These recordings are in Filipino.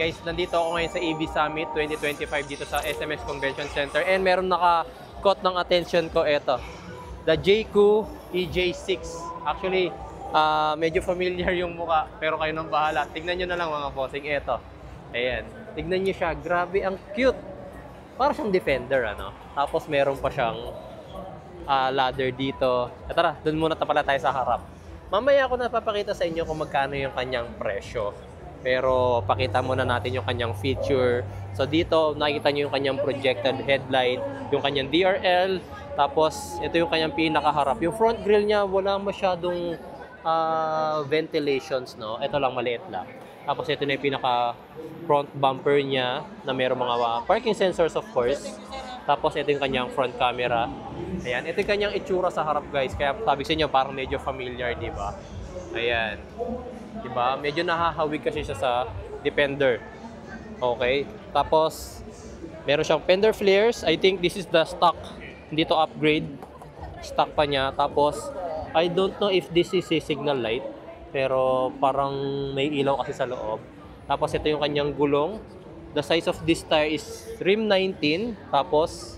Guys, nandito ako ngayon sa EV Summit 2025 dito sa SMS Convention Center. And meron naka-caught ng attention ko ito. The Jayco EJ6. Actually, medyo familiar yung mukha. Pero kayo nang bahala. Tignan nyo na lang mga bossing. Ito. Ayan. Tignan nyo siya. Grabe, ang cute. Para siyang Defender, ano? Tapos meron pa siyang ladder dito. Tara, dun muna pala tayo sa harap. Mamaya ako napapakita sa inyo kung magkano yung kanyang presyo. Pero pakita muna natin yung kanyang feature. So dito, nakikita nyo yung kanyang projected headlight, yung kanyang DRL, tapos ito yung kanyang pinakaharap. Yung front grille niya, wala masyadong ventilations, no? Ito lang, maliit lang. Tapos ito na yung pinaka front bumper niya na mayroong mga parking sensors, of course. Tapos ito yung kanyang front camera. Ayan, ito yung kanyang itsura sa harap, guys. Kaya sabi sa inyo, parang medyo familiar, di ba? Ayan. Diba? Medyo nahahawig kasi siya sa Defender. Okay? Tapos, meron siyang fender flares. I think this is the stock. Hindi to upgrade. Stock pa niya. Tapos, I don't know if this is a signal light. Pero parang may ilaw kasi sa loob. Tapos, ito yung kanyang gulong. The size of this tire is rim 19. Tapos,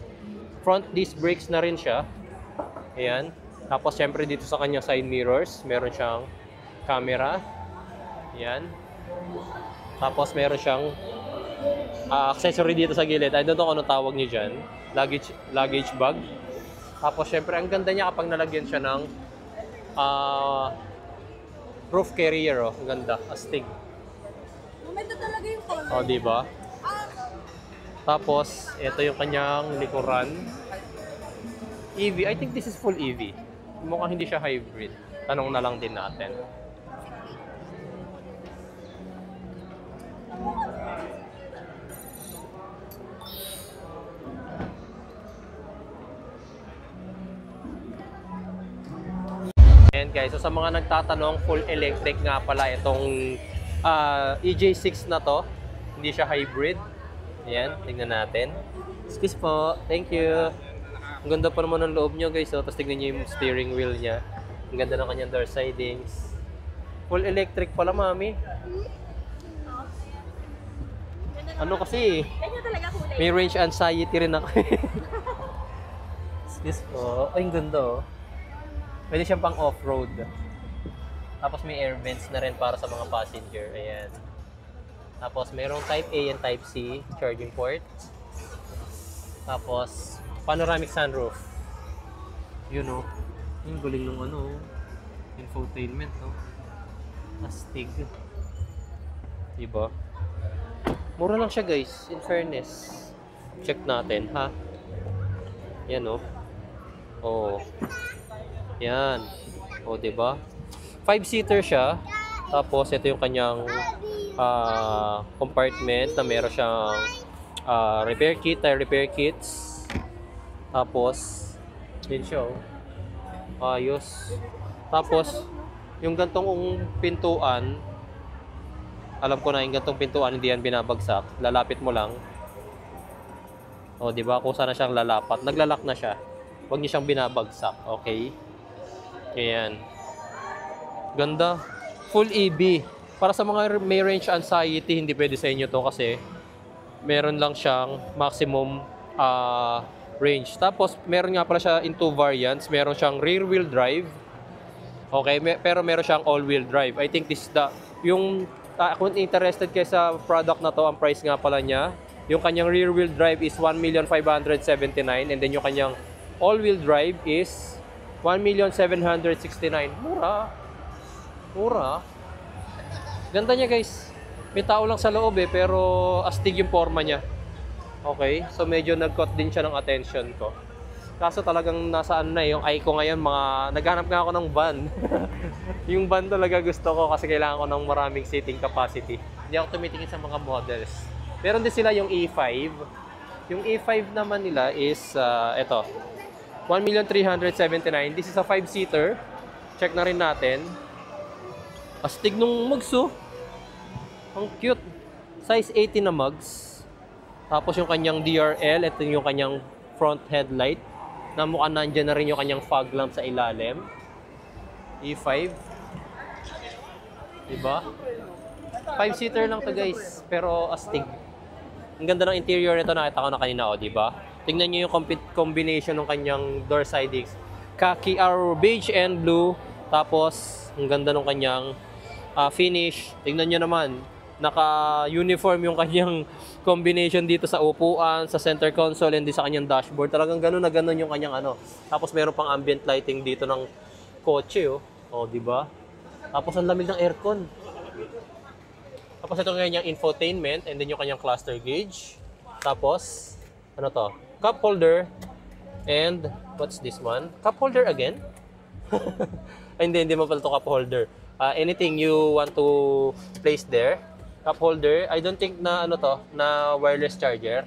front disc brakes na rin siya. Ayan. Tapos, syempre dito sa kanyang side mirrors, meron siyang camera. Yan. Tapos meron siyang accessory dito sa gilid. I don't know kung ano tawag niyo dyan. Luggage bag. Tapos syempre ang ganda niya kapag nalagyan siya ng roof carrier. Oh. Ang ganda. Astig. Maganda talaga yung color. O, diba? Tapos, ito yung kanyang likuran. EV. I think this is full EV. Mukhang hindi siya hybrid. Tanong na lang din natin. And guys, so sa mga nagtatanong, full electric nga pala itong EJ6 na to. Hindi siya hybrid. Ayan, tignan natin. Excuse po, thank you. Ang ganda pa naman ng loob nyo guys. So, tapos tignan nyo yung steering wheel niya. Ang ganda ng kanyang door sidings. Full electric pala, mami. Ano kasi, may range anxiety rin ako. Excuse po. Ay, ang ganda oh. Pwede siyang pang off-road. Tapos may air vents na rin para sa mga passenger. Ayan. Tapos mayroong Type A and Type C charging port. Tapos panoramic sunroof. Yun o. Yung galing ng ano. Infotainment no. Astig. Diba? Mura lang siya guys. In fairness. Check natin ha. Yan o. Oh. Yan. O, diba? 5-seater siya. Tapos, ito yung kanyang compartment na meron siyang repair kit, tire repair kits. Tapos, din siya, oh. Ayos. Tapos, yung gantong pintuan, alam ko na yung gantong pintuan, hindi yan binabagsak. Lalapit mo lang. O, diba? Kung saan na siyang lalapat. Naglalak na siya. Huwag niyo siyang binabagsak. Okay? Ayan. Ganda. Full EV. Para sa mga may range anxiety, hindi pwede sa inyo to kasi meron lang siyang maximum range. Tapos, meron nga pala siya in two variants. Meron siyang rear wheel drive. Okay? Pero meron siyang all wheel drive. I think this is the... Yung, kung interested kayo sa product na to, ang price nga pala niya, yung kanyang rear wheel drive is 1,579,000 and then yung kanyang all wheel drive is 1,769,000. Mura. Mura. Ganda niya guys. May tao lang sa loob eh, pero astig yung forma niya. Okay? So medyo nag-caught din siya ng attention ko. Kaso talagang nasaan na yung eye ko ngayon, naghanap nga ako ng van. Yung van talaga gusto ko kasi kailangan ko ng maraming seating capacity. Hindi ako tumitingin sa mga models. Meron din sila yung E5. Yung E5 naman nila is, ito. 1,379,000. This is a 5-seater. Check na rin natin. Astig nung mugs, oh. Ang cute. Size 80 na mugs. Tapos yung kanyang DRL. Ito yung kanyang front headlight. Na mukhang nandyan na rin yung kanyang fog lamp sa ilalim. E5. Diba? 5-seater lang to guys, pero astig. Ang ganda ng interior nito, nakita ko na kanina, di ba? Tingnan nyo yung combination ng kanyang door sidings. Khaki or beige and blue. Tapos, ang ganda ng kanyang finish. Tingnan nyo naman, naka-uniform yung kanyang combination dito sa upuan, sa center console, and sa kanyang dashboard. Talagang ganun na ganun yung kanyang ano. Tapos, meron pang ambient lighting dito ng kotse, oh. Oh, di ba? Tapos, ang lamig ng aircon. Tapos ito yung kanyang infotainment and then yung kanyang cluster gauge. Tapos, ano to? Cup holder. And, what's this one? Cup holder again? Ay, hindi mo pala to cup holder. Anything you want to place there. Cup holder. I don't think na ano to, na wireless charger.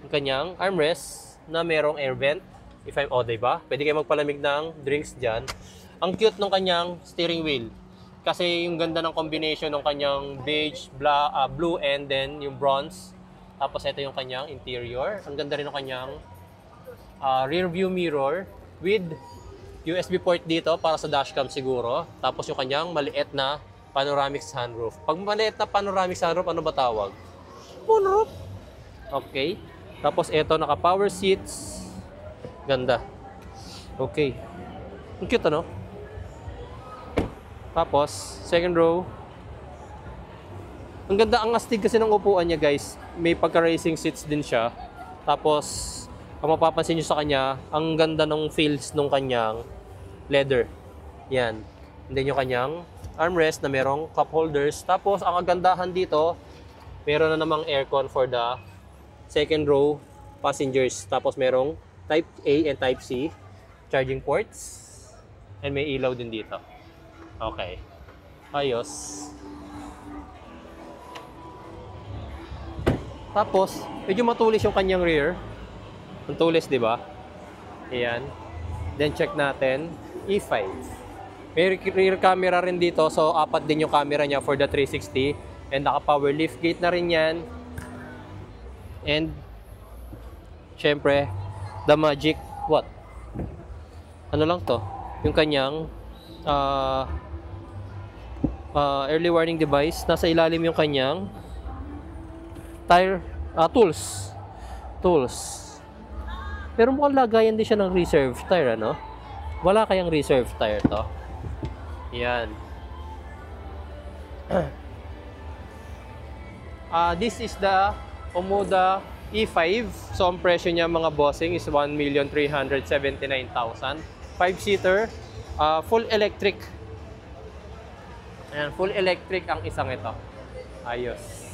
Yung kanyang armrest na merong air vent. Oh, diba? Pwede kayo magpalamig ng drinks dyan. Ang cute ng kanyang steering wheel. Kasi yung ganda ng combination ng kanyang beige, blue, and then yung bronze. Tapos ito yung kanyang interior. Ang ganda rin ng kanyang rear view mirror with USB port dito para sa dashcam siguro. Tapos yung kanyang maliit na panoramic sunroof. Pag maliit na panoramic sunroof, ano ba tawag? Moonroof. Okay. Tapos ito, naka power seats. Ganda. Okay. Ang cute, ano? Tapos, second row. Ang ganda, ang astig kasi ng upuan niya, guys. May pagka-racing seats din siya. Tapos, kung mapapansin nyo sa kanya, ang ganda ng feels ng kanyang leather. Yan. And then yung kanyang armrest na merong cup holders. Tapos, ang kagandahan dito, meron na namang aircon for the second row passengers. Tapos, merong Type A and Type C charging ports. And may ilaw din dito. Okay. Ayos. Tapos, medyo matulis yung kanyang rear. Ang tulis, di ba? Ayan. Then, check natin. E5. May rear camera rin dito. So, 4 din yung camera niya for the 360. And naka-power lift gate na rin yan. And, syempre, the magic, what? Ano lang to? Yung kanyang early warning device. Nasa ilalim yung kanyang tire, tools. Pero mukhang lagayan din siya ng reserve tire, ano? Wala kayang reserve tire to. Yan. This is the Omoda E5. So, ang presyo niya mga bossing is 1,379,000. 5-seater, full electric. Ayan, full electric ang isang ito. Ayos.